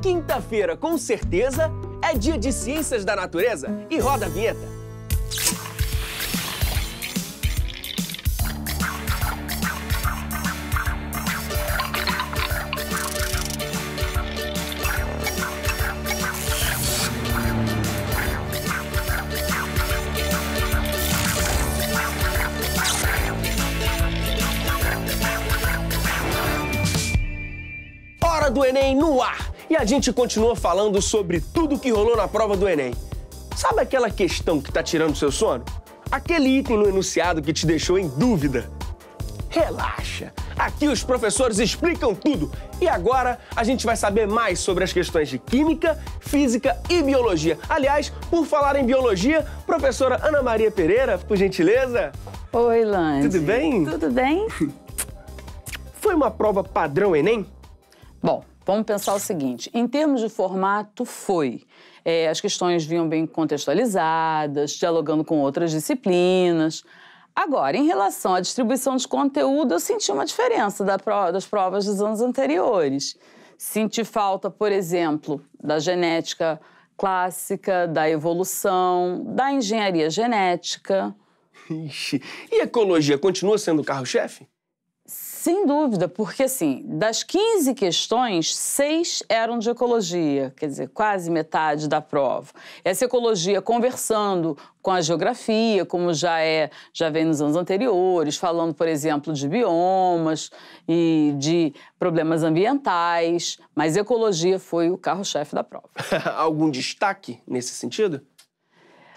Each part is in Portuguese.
Quinta-feira, com certeza, é dia de ciências da natureza e roda a vinheta. Hora do Enem no ar! E a gente continua falando sobre tudo que rolou na prova do Enem. Sabe aquela questão que tá tirando seu sono? Aquele item no enunciado que te deixou em dúvida? Relaxa! Aqui os professores explicam tudo. E agora a gente vai saber mais sobre as questões de Química, Física e Biologia. Aliás, por falar em Biologia, professora Ana Maria Pereira, por gentileza. Oi, Lange. Tudo bem? Tudo bem. Foi uma prova padrão Enem? Bom, vamos pensar o seguinte, em termos de formato, foi. As questões vinham bem contextualizadas, dialogando com outras disciplinas. Agora, em relação à distribuição de conteúdo, eu senti uma diferença das provas dos anos anteriores. Senti falta, por exemplo, da genética clássica, da evolução, da engenharia genética. Ixi, e ecologia continua sendo o carro-chefe? Sem dúvida, porque assim, das 15 questões, 6 eram de ecologia, quer dizer, quase metade da prova. Essa ecologia conversando com a geografia, como já vem nos anos anteriores, falando, por exemplo, de biomas e de problemas ambientais, mas ecologia foi o carro-chefe da prova. Algum destaque nesse sentido?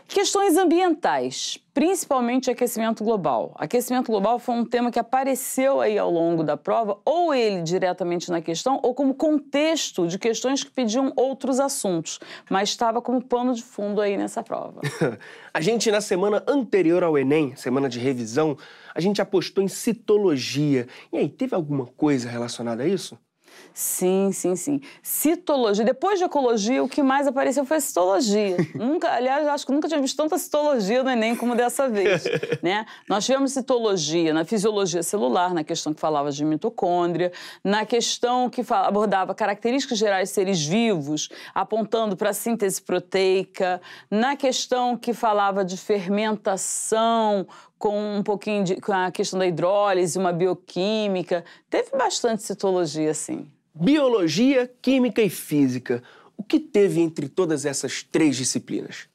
Questões ambientais, principalmente aquecimento global. Aquecimento global foi um tema que apareceu aí ao longo da prova, ou ele diretamente na questão, ou como contexto de questões que pediam outros assuntos, mas estava como pano de fundo aí nessa prova. A gente, na semana anterior ao Enem, semana de revisão, a gente apostou em citologia. E aí, teve alguma coisa relacionada a isso? Sim. Citologia. Depois de ecologia, o que mais apareceu foi a citologia. Aliás, acho que nunca tinha visto tanta citologia no Enem como dessa vez, né? Nós tivemos citologia na fisiologia celular, na questão que falava de mitocôndria, na questão que abordava características gerais de seres vivos, apontando para a síntese proteica, na questão que falava de fermentação, com um pouquinho com a questão da hidrólise, uma bioquímica. Teve bastante citologia, sim. Biologia, Química e Física. O que teve entre todas essas 3 disciplinas?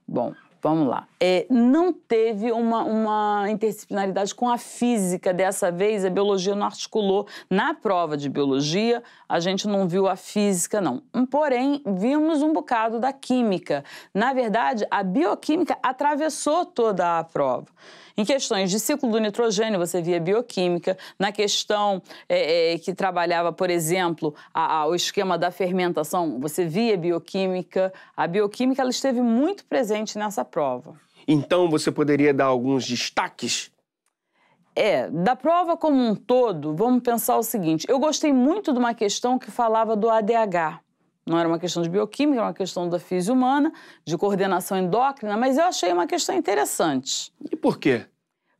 Bom, vamos lá. Não teve uma interdisciplinaridade com a física dessa vez, a biologia não articulou. Na prova de biologia, a gente não viu a física, não. Porém, vimos um bocado da química. Na verdade, a bioquímica atravessou toda a prova. Em questões de ciclo do nitrogênio, você via bioquímica. Na questão que trabalhava, por exemplo, o esquema da fermentação, você via bioquímica. A bioquímica ela esteve muito presente nessa prova. Então, você poderia dar alguns destaques? Da prova como um todo, vamos pensar o seguinte. Eu gostei muito de uma questão que falava do ADH. Não era uma questão de bioquímica, era uma questão da física humana, de coordenação endócrina, mas eu achei uma questão interessante. E por quê?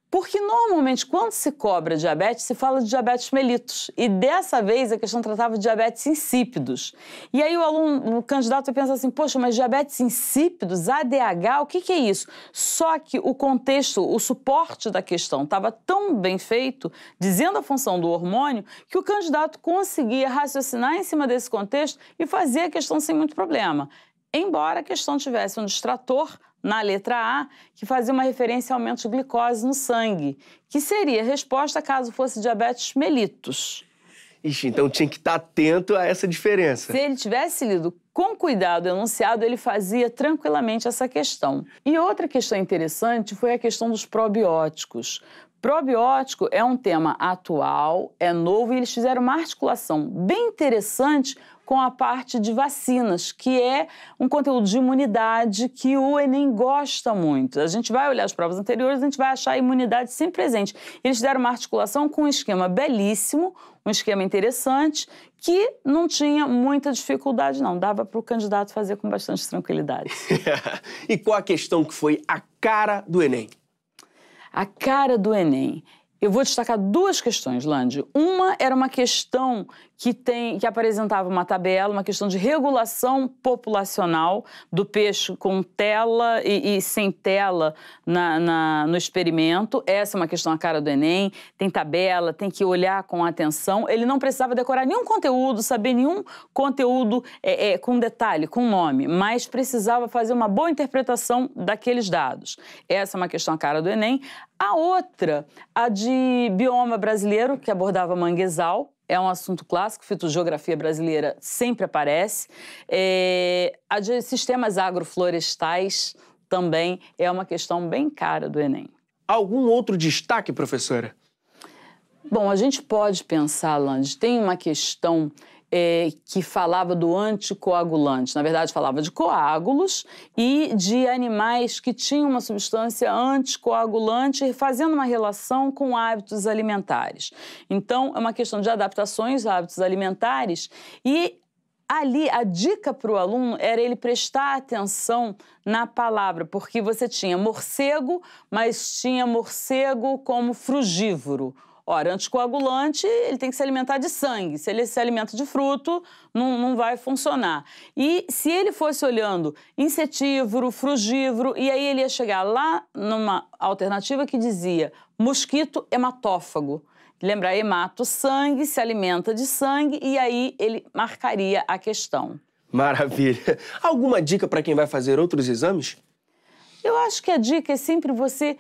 Porque, normalmente, quando se cobra diabetes, se fala de diabetes mellitus. E, dessa vez, a questão tratava de diabetes insípidos. E aí o candidato pensa assim, poxa, mas diabetes insípidos, ADH, o que é isso? Só que o contexto, o suporte da questão estava tão bem feito, dizendo a função do hormônio, que o candidato conseguia raciocinar em cima desse contexto e fazer a questão sem muito problema. Embora a questão tivesse um distrator na letra A, que fazia uma referência ao aumento de glicose no sangue, que seria a resposta caso fosse diabetes mellitus. Ixi, então tinha que estar atento a essa diferença. Se ele tivesse lido com cuidado o enunciado, ele fazia tranquilamente essa questão. E outra questão interessante foi a questão dos probióticos. Probiótico é um tema atual, é novo, e eles fizeram uma articulação bem interessante com a parte de vacinas, que é um conteúdo de imunidade que o Enem gosta muito. A gente vai olhar as provas anteriores, a gente vai achar a imunidade sempre presente. Eles deram uma articulação com um esquema belíssimo, um esquema interessante, que não tinha muita dificuldade, não. Dava para o candidato fazer com bastante tranquilidade. E qual a questão que foi a cara do Enem? A cara do Enem. Eu vou destacar duas questões, Landi. Uma era uma questão que apresentava uma tabela, uma questão de regulação populacional do peixe com tela e sem tela no experimento. Essa é uma questão à cara do Enem. Tem tabela, tem que olhar com atenção. Ele não precisava decorar nenhum conteúdo, saber nenhum conteúdo com detalhe, com nome, mas precisava fazer uma boa interpretação daqueles dados. Essa é uma questão à cara do Enem. A outra, a de bioma brasileiro, que abordava manguezal. É um assunto clássico, fitogeografia brasileira sempre aparece. A de sistemas agroflorestais também é uma questão bem cara do Enem. Algum outro destaque, professora? Bom, a gente pode pensar, Lange, tem uma questão que falava do anticoagulante. Na verdade, falava de coágulos e de animais que tinham uma substância anticoagulante, fazendo uma relação com hábitos alimentares. Então, é uma questão de adaptações a hábitos alimentares e ali, a dica para o aluno era ele prestar atenção na palavra, porque você tinha morcego, mas tinha morcego como frugívoro. Ora, anticoagulante, ele tem que se alimentar de sangue. Se ele se alimenta de fruto, não vai funcionar. E se ele fosse olhando insetívoro, frugívoro, e aí ele ia chegar lá numa alternativa que dizia mosquito hematófago. Lembra, hemato, sangue, se alimenta de sangue, e aí ele marcaria a questão. Maravilha. Alguma dica para quem vai fazer outros exames? Eu acho que a dica é sempre você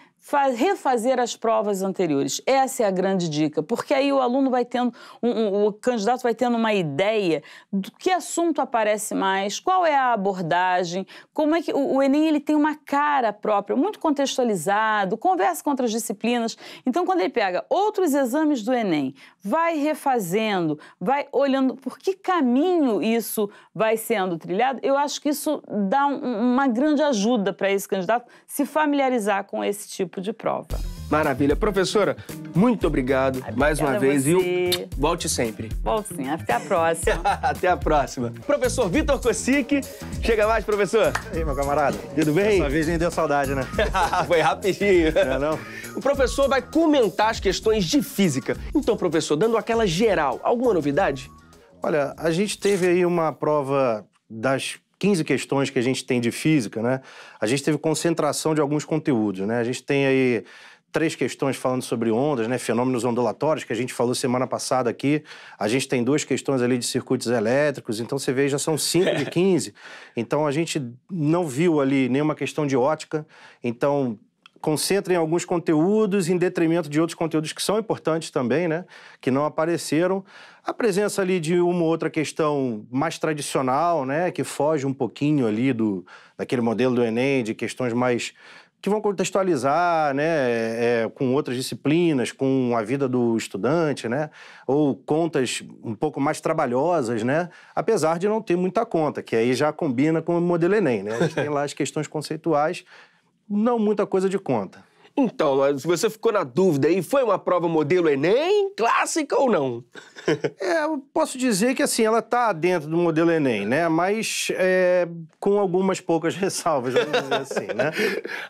refazer as provas anteriores. Essa é a grande dica, porque aí o aluno vai tendo, o candidato vai tendo uma ideia do que assunto aparece mais, qual é a abordagem, como é que o Enem ele tem uma cara própria, muito contextualizado, conversa com outras disciplinas. Então, quando ele pega outros exames do Enem, vai refazendo, vai olhando por que caminho isso vai sendo trilhado, eu acho que isso dá uma grande ajuda para esse candidato se familiarizar com esse tipo de prova. Maravilha. Professora, muito obrigado mais uma vez, viu? Volte sempre. Volte sim. Até a próxima. Até a próxima. Professor Vitor Kosick. Chega mais, professor. E aí, meu camarada? Tudo bem? Dessa vez nem deu saudade, né? Foi rapidinho. Não? O professor vai comentar as questões de física. Então, professor, dando aquela geral, alguma novidade? Olha, a gente teve aí uma prova das 15 questões que a gente tem de física, né? A gente teve concentração de alguns conteúdos, né? A gente tem aí 3 questões falando sobre ondas, né? Fenômenos ondulatórios, que a gente falou semana passada aqui. A gente tem 2 questões ali de circuitos elétricos, então você vê, já são 5 de 15. Então a gente não viu ali nenhuma questão de ótica, então concentra em alguns conteúdos em detrimento de outros conteúdos que são importantes também, né? Que não apareceram. A presença ali de uma ou outra questão mais tradicional, né? Que foge um pouquinho ali daquele modelo do Enem, de questões mais que vão contextualizar, né, com outras disciplinas, com a vida do estudante, né, ou contas um pouco mais trabalhosas, né, apesar de não ter muita conta, que aí já combina com o modelo Enem, né, a gente tem lá as questões conceituais, não muita coisa de conta. Então, se você ficou na dúvida aí, foi uma prova modelo Enem, clássica ou não? Eu posso dizer que, assim, ela está dentro do modelo Enem, né? Mas com algumas poucas ressalvas, vamos dizer assim, né?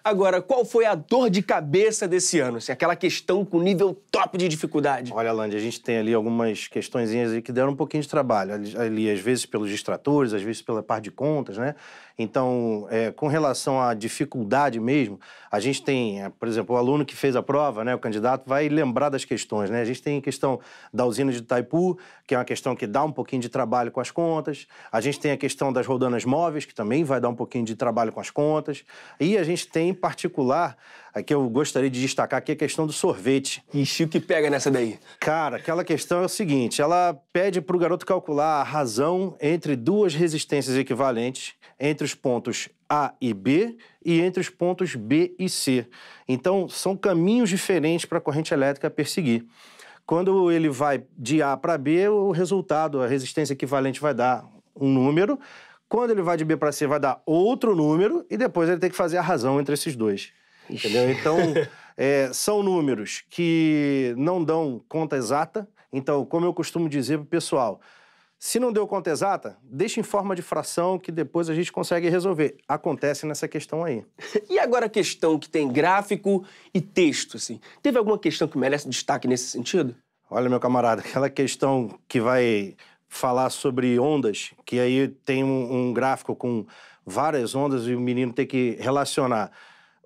Agora, qual foi a dor de cabeça desse ano? Assim, aquela questão com nível top de dificuldade? Olha, Landy, a gente tem ali algumas questõezinhas aí que deram um pouquinho de trabalho. Ali, às vezes, pelos distratores, às vezes pela parte de contas, né? Então, com relação à dificuldade mesmo, a gente tem, por exemplo, o aluno que fez a prova, né, o candidato, vai lembrar das questões, né? A gente tem a questão da usina de Itaipu, que é uma questão que dá um pouquinho de trabalho com as contas. A gente tem a questão das roldanas móveis, que também vai dar um pouquinho de trabalho com as contas. E a gente tem, em particular, aqui eu gostaria de destacar aqui a questão do sorvete. Ixi, o que pega nessa daí? Cara, aquela questão é o seguinte, ela pede para o garoto calcular a razão entre 2 resistências equivalentes, entre os pontos A e B e entre os pontos B e C. Então, são caminhos diferentes para a corrente elétrica perseguir. Quando ele vai de A para B, o resultado, a resistência equivalente vai dar um número. Quando ele vai de B para C, vai dar outro número e depois ele tem que fazer a razão entre esses 2. Entendeu? Então, são números que não dão conta exata. Então, como eu costumo dizer para o pessoal, Se não deu conta exata, deixa em forma de fração que depois a gente consegue resolver. Acontece nessa questão aí. E agora a questão que tem gráfico e texto, assim? Teve alguma questão que merece destaque nesse sentido? Olha, meu camarada, aquela questão que vai falar sobre ondas, que aí tem um gráfico com várias ondas e o menino tem que relacionar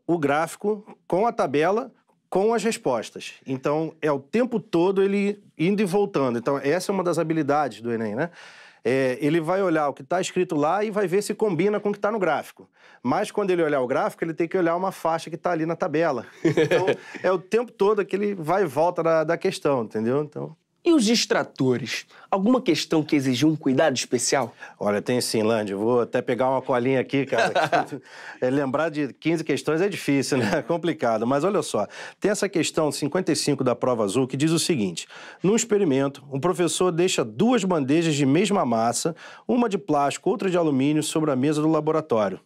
o gráfico com a tabela, com as respostas. Então, é o tempo todo ele indo e voltando. Então, essa é uma das habilidades do Enem, né? Ele vai olhar o que está escrito lá e vai ver se combina com o que está no gráfico. Mas, quando ele olhar o gráfico, ele tem que olhar uma faixa que está ali na tabela. Então, é o tempo todo aquele vai e volta da questão, entendeu? Então... E os distratores? Alguma questão que exigiu um cuidado especial? Olha, tem sim, Landy. Vou até pegar uma colinha aqui, cara. Lembrar de 15 questões é difícil, né? É complicado. Mas olha só, tem essa questão 55 da prova azul que diz o seguinte. Num experimento, um professor deixa 2 bandejas de mesma massa, uma de plástico, outra de alumínio, sobre a mesa do laboratório.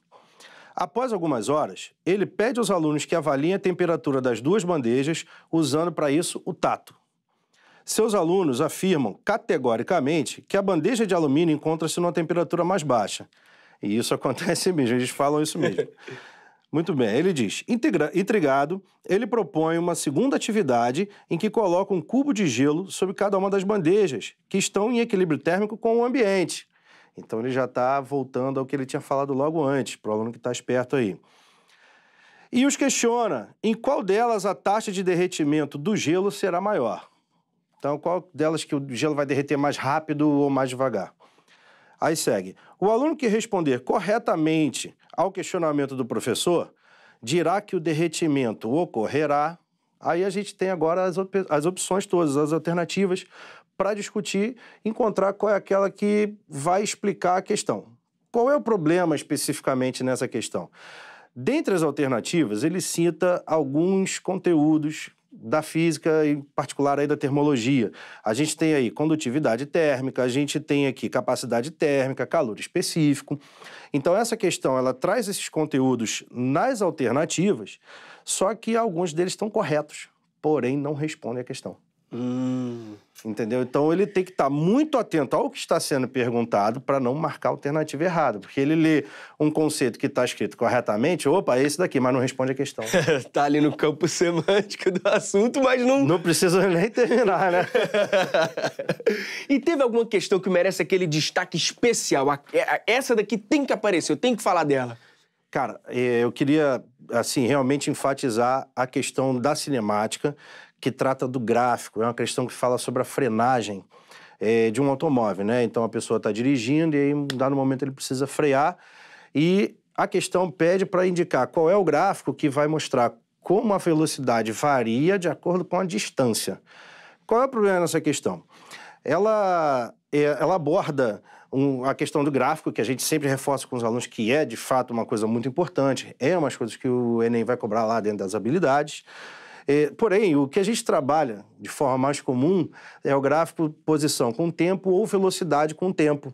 Após algumas horas, ele pede aos alunos que avaliem a temperatura das 2 bandejas, usando para isso o tato. Seus alunos afirmam categoricamente que a bandeja de alumínio encontra-se numa temperatura mais baixa. E isso acontece mesmo, eles falam isso mesmo. Muito bem, ele diz, intrigado, ele propõe uma segunda atividade em que coloca um cubo de gelo sobre cada uma das bandejas, que estão em equilíbrio térmico com o ambiente. Então ele já está voltando ao que ele tinha falado logo antes, para o aluno que está esperto aí. E os questiona em qual delas a taxa de derretimento do gelo será maior. Então, qual delas que o gelo vai derreter mais rápido ou mais devagar? Aí segue. O aluno que responder corretamente ao questionamento do professor dirá que o derretimento ocorrerá. Aí a gente tem agora as opções todas, as alternativas, para discutir, encontrar qual é aquela que vai explicar a questão. Qual é o problema especificamente nessa questão? Dentre as alternativas, ele cita alguns conteúdos da física, em particular aí da termologia. A gente tem aí condutividade térmica, a gente tem aqui capacidade térmica, calor específico. Então, essa questão, ela traz esses conteúdos nas alternativas, só que alguns deles estão corretos, porém não respondem à questão. Entendeu? Então, ele tem que estar muito atento ao que está sendo perguntado para não marcar a alternativa errada. Porque ele lê um conceito que está escrito corretamente, opa, é esse daqui, mas não responde a questão. Tá ali no campo semântico do assunto, mas não... Não precisa nem terminar, né? E teve alguma questão que merece aquele destaque especial? Essa daqui tem que aparecer, eu tenho que falar dela. Cara, eu queria, assim, realmente enfatizar a questão da cinemática, que trata do gráfico, é uma questão que fala sobre a frenagem de um automóvel, né? Então, a pessoa está dirigindo e aí, em um dado momento, ele precisa frear e a questão pede para indicar qual é o gráfico que vai mostrar como a velocidade varia de acordo com a distância. Qual é o problema nessa questão? Ela aborda a questão do gráfico, que a gente sempre reforça com os alunos, que é, de fato, uma coisa muito importante, é umas coisas que o Enem vai cobrar lá dentro das habilidades. Porém, o que a gente trabalha de forma mais comum é o gráfico posição com tempo ou velocidade com tempo.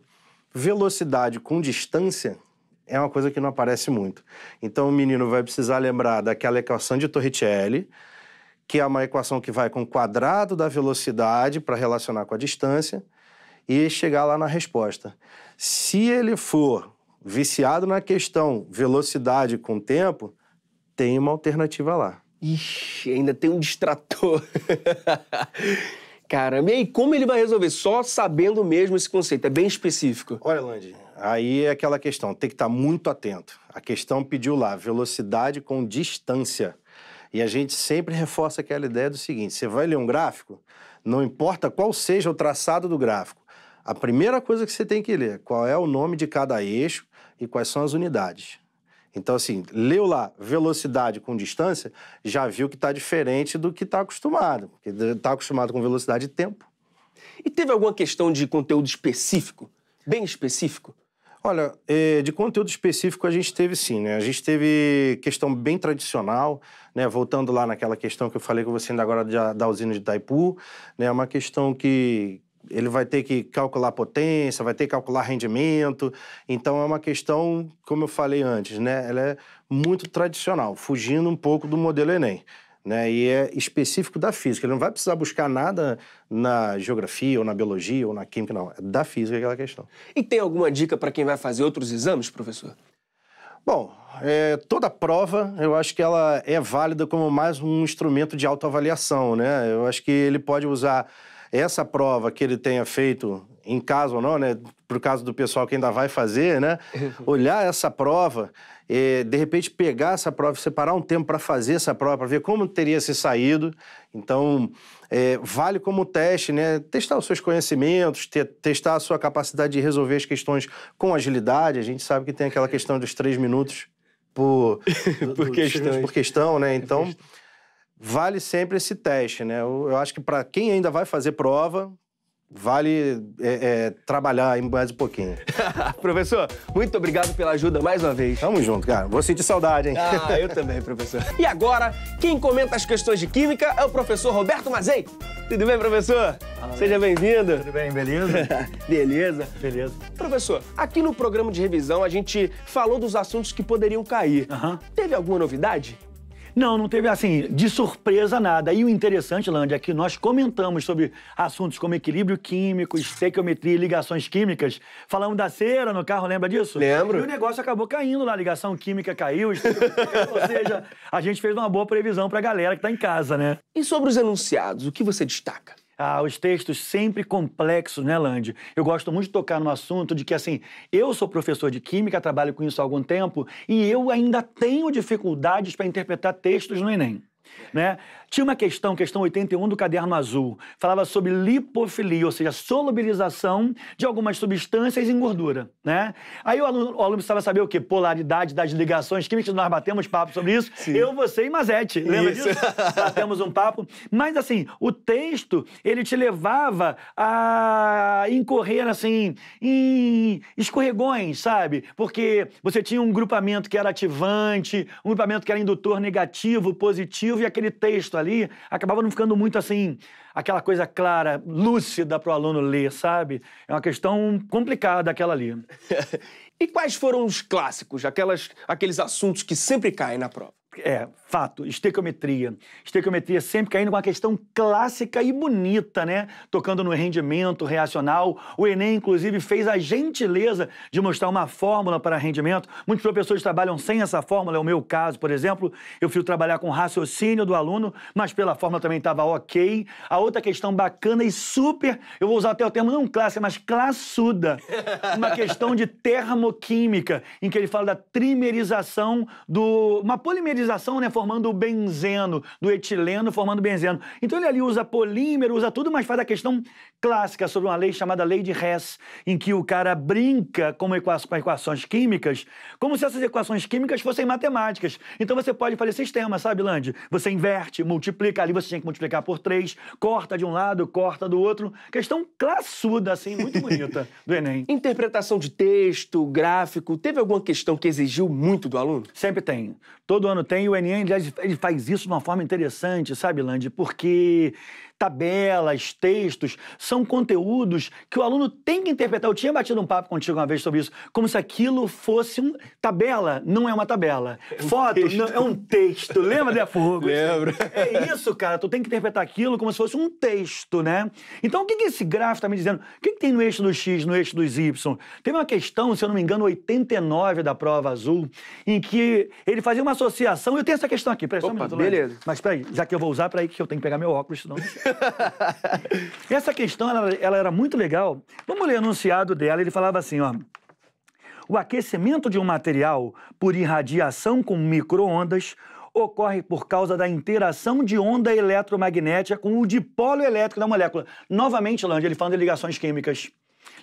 Velocidade com distância é uma coisa que não aparece muito. Então, o menino vai precisar lembrar daquela equação de Torricelli, que é uma equação que vai com o quadrado da velocidade para relacionar com a distância e chegar lá na resposta. Se ele for viciado na questão velocidade com tempo, tem uma alternativa lá. Ixi, ainda tem um distrator. Caramba, e aí como ele vai resolver? Só sabendo mesmo esse conceito, é bem específico. Olha, Landy, aí é aquela questão, tem que estar muito atento. A questão pediu lá, velocidade com distância. E a gente sempre reforça aquela ideia do seguinte, você vai ler um gráfico, não importa qual seja o traçado do gráfico, a primeira coisa que você tem que ler, qual é o nome de cada eixo e quais são as unidades. Então, assim, leu lá velocidade com distância, já viu que está diferente do que está acostumado. Porque está acostumado com velocidade e tempo. E teve alguma questão de conteúdo específico? Bem específico? Olha, de conteúdo específico a gente teve sim, né? A gente teve questão bem tradicional, né? Voltando lá naquela questão que eu falei com você ainda agora da usina de Itaipu, né? Uma questão que ele vai ter que calcular potência, vai ter que calcular rendimento. Então, é uma questão, como eu falei antes, né? Ela é muito tradicional, fugindo um pouco do modelo Enem, né? E é específico da física. Ele não vai precisar buscar nada na geografia, ou na biologia, ou na química, não. É da física aquela questão. E tem alguma dica para quem vai fazer outros exames, professor? Bom, toda prova, eu acho que ela é válida como mais um instrumento de autoavaliação, né? Eu acho que ele pode usar essa prova que ele tenha feito, em casa ou não, né? Pro caso do pessoal que ainda vai fazer, né? Olhar essa prova, de repente pegar essa prova, separar um tempo para fazer essa prova, para ver como teria se saído. Então, vale como teste, né? Testar os seus conhecimentos, testar a sua capacidade de resolver as questões com agilidade. A gente sabe que tem aquela questão dos 3 minutos por questão, né? Então, vale sempre esse teste, né? Eu acho que para quem ainda vai fazer prova, vale trabalhar mais um pouquinho. Professor, muito obrigado pela ajuda mais uma vez. Tamo junto, cara. Vou sentir saudade, hein? Ah, eu também, professor. E agora, quem comenta as questões de química é o professor Roberto Mazei. Tudo bem, professor? Seja bem-vindo. Tudo bem, beleza? Beleza. Beleza. Professor, aqui no programa de revisão a gente falou dos assuntos que poderiam cair. Teve alguma novidade? Não teve, assim, de surpresa nada. E o interessante, Land, é que nós comentamos sobre assuntos como equilíbrio químico, estequiometria e ligações químicas. Falamos da cera no carro, lembra disso? Lembro. E o negócio acabou caindo lá, a ligação química caiu, ou seja, a gente fez uma boa previsão pra galera que tá em casa, né? E sobre os enunciados, o que você destaca? Os textos sempre complexos, né, Land? Eu gosto muito de tocar no assunto de que, assim, eu sou professor de química, trabalho com isso há algum tempo, e eu ainda tenho dificuldades para interpretar textos no Enem, né? Tinha uma questão 81 do Caderno Azul, falava sobre lipofilia, ou seja, solubilização de algumas substâncias em gordura, né? Aí o aluno precisava saber o quê? Polaridade das ligações químicas, nós batemos papo sobre isso. Sim. Eu, você e Mazete, lembra disso? Batemos um papo. Mas, assim, o texto, ele te levava a incorrer, assim, em escorregões, sabe? Porque você tinha um grupamento que era ativante, um grupamento que era indutor negativo, positivo, e aquele texto ali acabava não ficando muito assim, aquela coisa clara, lúcida para o aluno ler, sabe? É uma questão complicada aquela ali. E quais foram os clássicos, aqueles assuntos que sempre caem na prova? Fato, estequiometria. Estequiometria sempre caindo com uma questão clássica e bonita, né? Tocando no rendimento reacional. O Enem, inclusive, fez a gentileza de mostrar uma fórmula para rendimento. Muitos professores trabalham sem essa fórmula, é o meu caso, por exemplo. Eu fui trabalhar com raciocínio do aluno, mas pela fórmula também estava ok. A outra questão bacana e super, eu vou usar até o termo não clássica, mas classuda. Uma questão de termoquímica, em que ele fala da trimerização uma polimerização, né, formando o benzeno, do etileno formando benzeno. Então ele ali usa polímero, usa tudo, mas faz a questão clássica sobre uma lei chamada lei de Hess, em que o cara brinca com equações químicas, como se essas equações químicas fossem matemáticas. Então você pode fazer sistema, sabe, Land? Você inverte, multiplica, ali você tem que multiplicar por 3, corta de um lado, corta do outro. Questão classuda, assim, muito bonita do Enem. Interpretação de texto, gráfico, teve alguma questão que exigiu muito do aluno? Sempre tem. Todo ano tem, e o Enem, ele faz isso de uma forma interessante, sabe, Land? Porque tabelas, textos, são conteúdos que o aluno tem que interpretar. Eu tinha batido um papo contigo uma vez sobre isso, como se aquilo fosse tabela, não é uma tabela. Foto, não, é um texto. Lembra de Fogo? Lembro. É isso, cara. Tu tem que interpretar aquilo como se fosse um texto, né? Então, o que esse gráfico tá me dizendo? O que tem no eixo do X, no eixo dos Y? Teve uma questão, se eu não me engano, 89 da prova azul, em que ele fazia uma associação. Eu tenho essa questão aqui. Presta um minuto, beleza. Mas peraí, já que eu vou usar, peraí que eu tenho que pegar meu óculos, senão... Essa questão, ela era muito legal. Vamos ler o enunciado dela. Ele falava assim, ó. O aquecimento de um material por irradiação com micro-ondas ocorre por causa da interação de onda eletromagnética com o dipolo elétrico da molécula. Novamente, Land, ele falando de ligações químicas.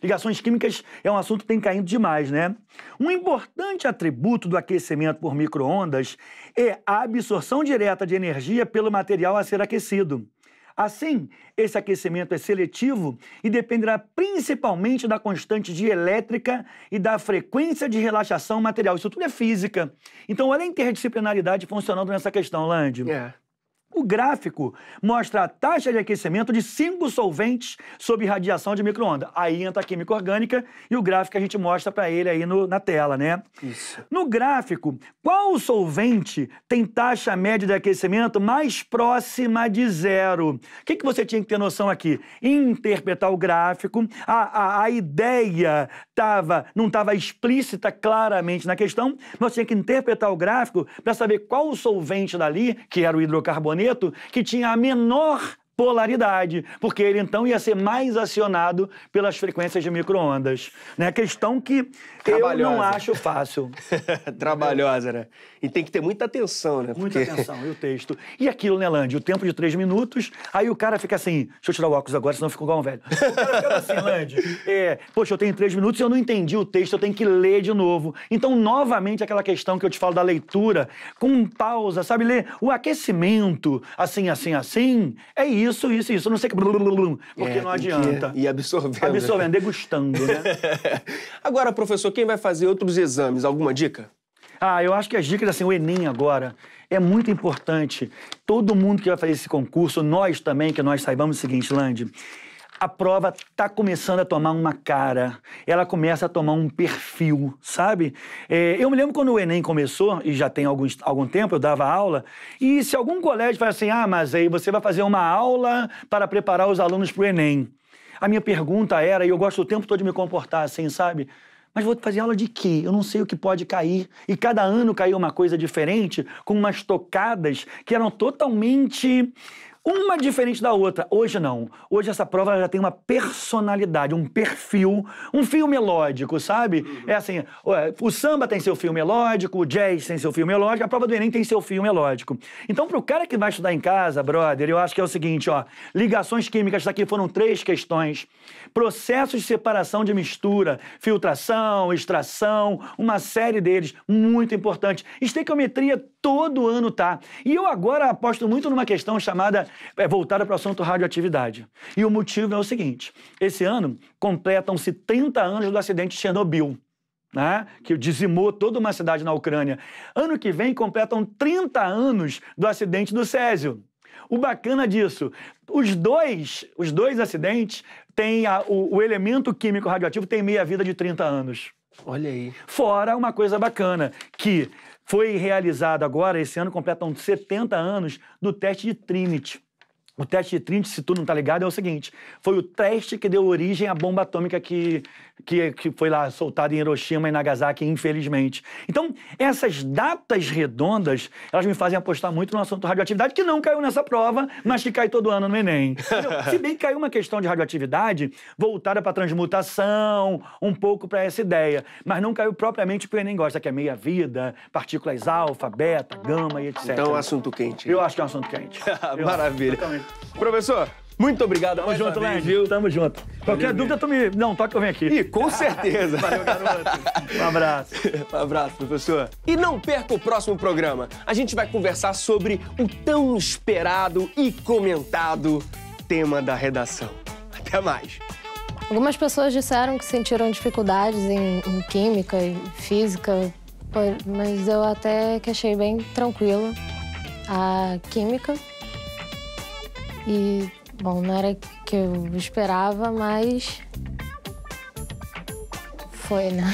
Ligações químicas é um assunto que tem caindo demais, né? Um importante atributo do aquecimento por micro-ondas é a absorção direta de energia pelo material a ser aquecido. Assim, esse aquecimento é seletivo e dependerá principalmente da constante dielétrica e da frequência de relaxação material. Isso tudo é física. Então, olha a interdisciplinaridade funcionando nessa questão, Land. O gráfico mostra a taxa de aquecimento de 5 solventes sob radiação de micro-ondas. Aí entra a química orgânica e o gráfico a gente mostra para ele aí na tela, né? Isso. No gráfico, qual solvente tem taxa média de aquecimento mais próxima de zero? O que você tinha que ter noção aqui? Interpretar o gráfico, a ideia não estava explícita claramente na questão, mas você tinha que interpretar o gráfico para saber qual o solvente dali, que era o hidrocarboneto, que tinha a menor polaridade, porque ele então ia ser mais acionado pelas frequências de micro-ondas. Né? Questão que eu não acho fácil. Trabalhosa, né? E tem que ter muita atenção, né? Muita atenção, e o texto. E aquilo, né, Lande? O tempo de 3 minutos, aí o cara fica assim, deixa eu tirar o óculos agora, senão eu fico igual um velho. O cara fica assim, Lande, poxa, eu tenho 3 minutos e eu não entendi o texto, eu tenho que ler de novo. Então, novamente, aquela questão que eu te falo da leitura, com pausa, sabe? Ler o aquecimento, assim, é isso, não sei o que, porque não adianta. E absorvendo. Absorvendo, degustando, né? Agora, professor, quem vai fazer outros exames? Alguma dica? Eu acho que as dicas, assim, o Enem agora é muito importante. Todo mundo que vai fazer esse concurso, nós também, que nós saibamos o seguinte, Lande, a prova está começando a tomar uma cara, ela começa a tomar um perfil, sabe? Eu me lembro quando o Enem começou, e já tem algum tempo, eu dava aula, e se algum colégio fala assim, mas aí você vai fazer uma aula para preparar os alunos para o Enem. A minha pergunta era, e eu gosto o tempo todo de me comportar assim, sabe? Mas vou fazer aula de quê? Eu não sei o que pode cair. E cada ano caiu uma coisa diferente, com umas tocadas que eram totalmente... uma diferente da outra. Hoje não. Hoje essa prova já tem uma personalidade, um perfil, um fio melódico, sabe? É assim, o samba tem seu fio melódico, o jazz tem seu fio melódico, a prova do Enem tem seu fio melódico. Então, pro cara que vai estudar em casa, brother, eu acho que é o seguinte, ligações químicas, daqui foram 3 questões. Processos de separação de mistura, filtração, extração, uma série deles, muito importante. Estequiometria todo ano tá. E eu agora aposto muito numa questão chamada voltada para o assunto radioatividade. E o motivo é o seguinte, esse ano completam-se 30 anos do acidente de Chernobyl, né? Que dizimou toda uma cidade na Ucrânia. Ano que vem completam 30 anos do acidente do Césio. O bacana disso, os dois acidentes têm o elemento químico radioativo tem meia-vida de 30 anos. Olha aí. Fora uma coisa bacana, que foi realizado agora, esse ano completam 70 anos do teste de Trinity. O teste de Trinity, se tu não tá ligado, é o seguinte, foi o teste que deu origem à bomba atômica que foi lá soltada em Hiroshima e Nagasaki, infelizmente. Então, essas datas redondas, elas me fazem apostar muito no assunto radioatividade, que não caiu nessa prova, mas que cai todo ano no Enem. Se bem que caiu uma questão de radioatividade voltada para transmutação, um pouco para essa ideia, mas não caiu propriamente porque o Enem gosta, que é meia-vida, partículas alfa, beta, gama e etc. Então é um assunto quente. Eu acho que é um assunto quente. Maravilha. Professor, muito obrigado. Tamo junto, Lande. Tamo junto. Qualquer dúvida, tu me dá um toque que eu venho aqui. Com certeza. Valeu, garoto. Um abraço. Um abraço, professor. E não perca o próximo programa. A gente vai conversar sobre o tão esperado e comentado tema da redação. Até mais. Algumas pessoas disseram que sentiram dificuldades em química e física, mas eu até que achei bem tranquila a química. E, bom, não era o que eu esperava, mas foi, né?